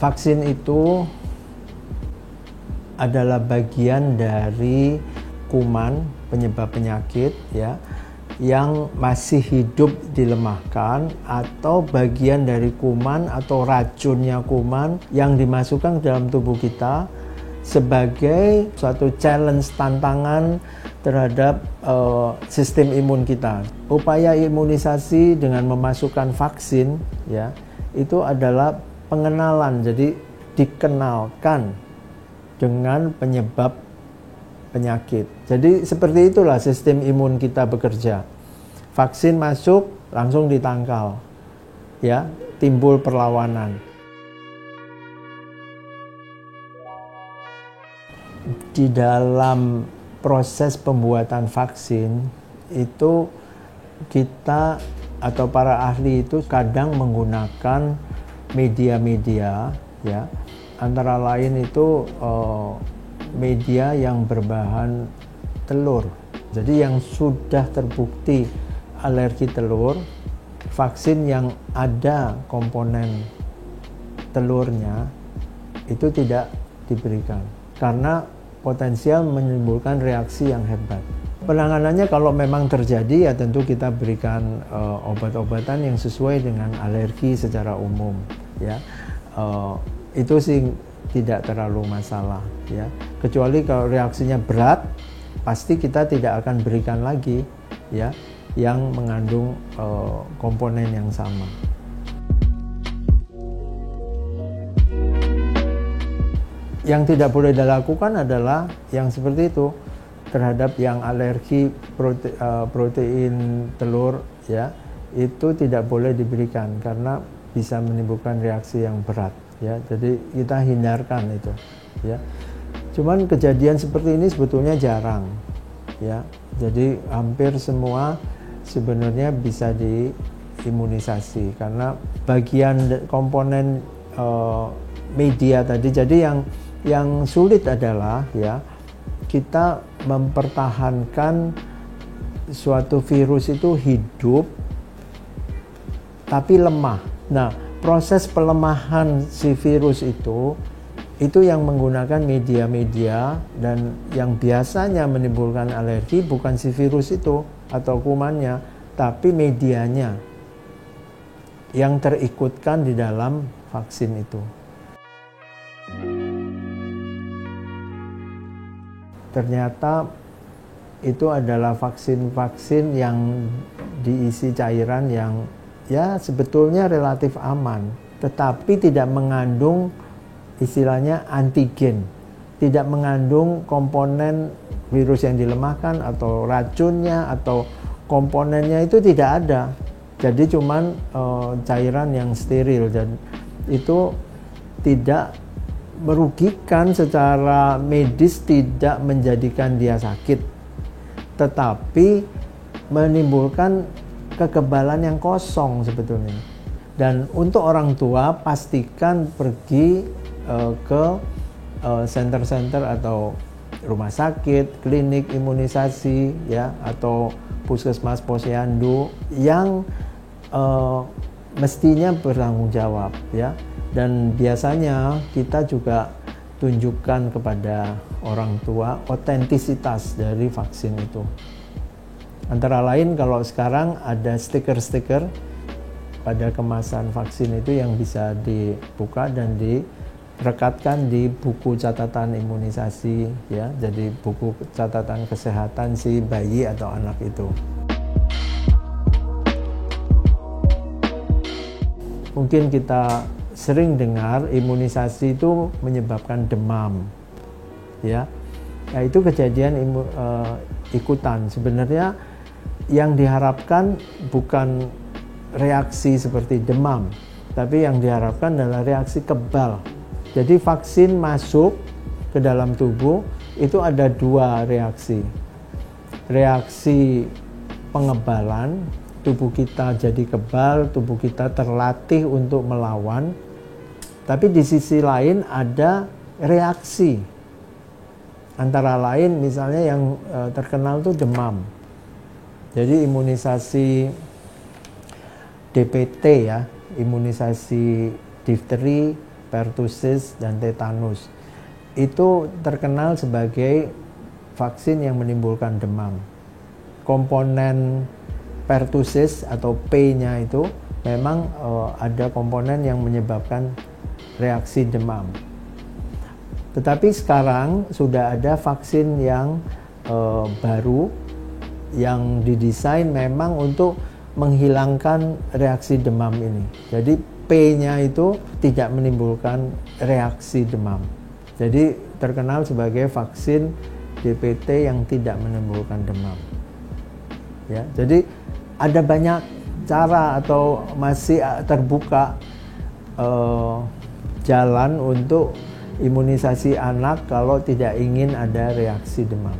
Vaksin itu adalah bagian dari kuman penyebab penyakit ya, yang masih hidup dilemahkan, atau bagian dari kuman atau racunnya kuman yang dimasukkan ke dalam tubuh kita sebagai suatu challenge, tantangan terhadap sistem imun kita. Upaya imunisasi dengan memasukkan vaksin ya, itu adalah pengenalan, jadi dikenalkan dengan penyebab penyakit. Jadi seperti itulah sistem imun kita bekerja. Vaksin masuk langsung ditangkal, ya, timbul perlawanan. Di dalam proses pembuatan vaksin itu kita atau para ahli itu kadang menggunakan media-media ya, antara lain itu media yang berbahan telur. Jadi yang sudah terbukti alergi telur, vaksin yang ada komponen telurnya itu tidak diberikan karena potensial menimbulkan reaksi yang hebat. Penanganannya kalau memang terjadi ya tentu kita berikan obat-obatan yang sesuai dengan alergi secara umum ya. Itu sih tidak terlalu masalah ya. Kecuali kalau reaksinya berat, pasti kita tidak akan berikan lagi ya yang mengandung komponen yang sama. Yang tidak boleh dilakukan adalah yang seperti itu terhadap yang alergi protein telur ya, itu tidak boleh diberikan karena bisa menimbulkan reaksi yang berat ya. Jadi kita hindarkan itu ya. Cuman kejadian seperti ini sebetulnya jarang ya. Jadi hampir semua sebenarnya bisa diimunisasi karena bagian komponen media tadi. Jadi yang sulit adalah ya, kita mempertahankan suatu virus itu hidup tapi lemah. Nah, proses pelemahan si virus itu yang menggunakan media-media, dan yang biasanya menimbulkan alergi bukan si virus itu atau kumannya, tapi medianya yang terikutkan di dalam vaksin itu. Ternyata itu adalah vaksin-vaksin yang diisi cairan yang ya sebetulnya relatif aman, tetapi tidak mengandung istilahnya antigen, tidak mengandung komponen virus yang dilemahkan atau racunnya atau komponennya, itu tidak ada. Jadi cuman cairan yang steril, dan itu tidak merugikan secara medis, tidak menjadikan dia sakit, tetapi menimbulkan kekebalan yang kosong sebetulnya. Dan untuk orang tua pastikan pergi ke center-center atau rumah sakit, klinik imunisasi ya, atau puskesmas posyandu yang mestinya bertanggung jawab ya. Dan biasanya kita juga tunjukkan kepada orang tua otentisitas dari vaksin itu. Antara lain kalau sekarang ada stiker-stiker pada kemasan vaksin itu yang bisa dibuka dan direkatkan di buku catatan imunisasi ya, jadi buku catatan kesehatan si bayi atau anak itu. Mungkin kita sering dengar imunisasi itu menyebabkan demam ya. Ya itu kejadian ikutan. Sebenarnya yang diharapkan bukan reaksi seperti demam, tapi yang diharapkan adalah reaksi kebal. Jadi vaksin masuk ke dalam tubuh itu ada dua reaksi. Reaksi pengebalan, tubuh kita jadi kebal, tubuh kita terlatih untuk melawan. Tapi di sisi lain ada reaksi. Antara lain misalnya yang terkenal itu demam. Jadi imunisasi DPT ya, imunisasi difteri, pertussis, dan tetanus. Itu terkenal sebagai vaksin yang menimbulkan demam. Komponen pertussis atau P-nya itu memang ada komponen yang menyebabkan reaksi demam. Tetapi sekarang sudah ada vaksin yang baru yang didesain memang untuk menghilangkan reaksi demam ini. Jadi P-nya itu tidak menimbulkan reaksi demam. Jadi terkenal sebagai vaksin DPT yang tidak menimbulkan demam. Ya, jadi ada banyak cara atau masih terbuka jalan untuk imunisasi anak kalau tidak ingin ada reaksi demam.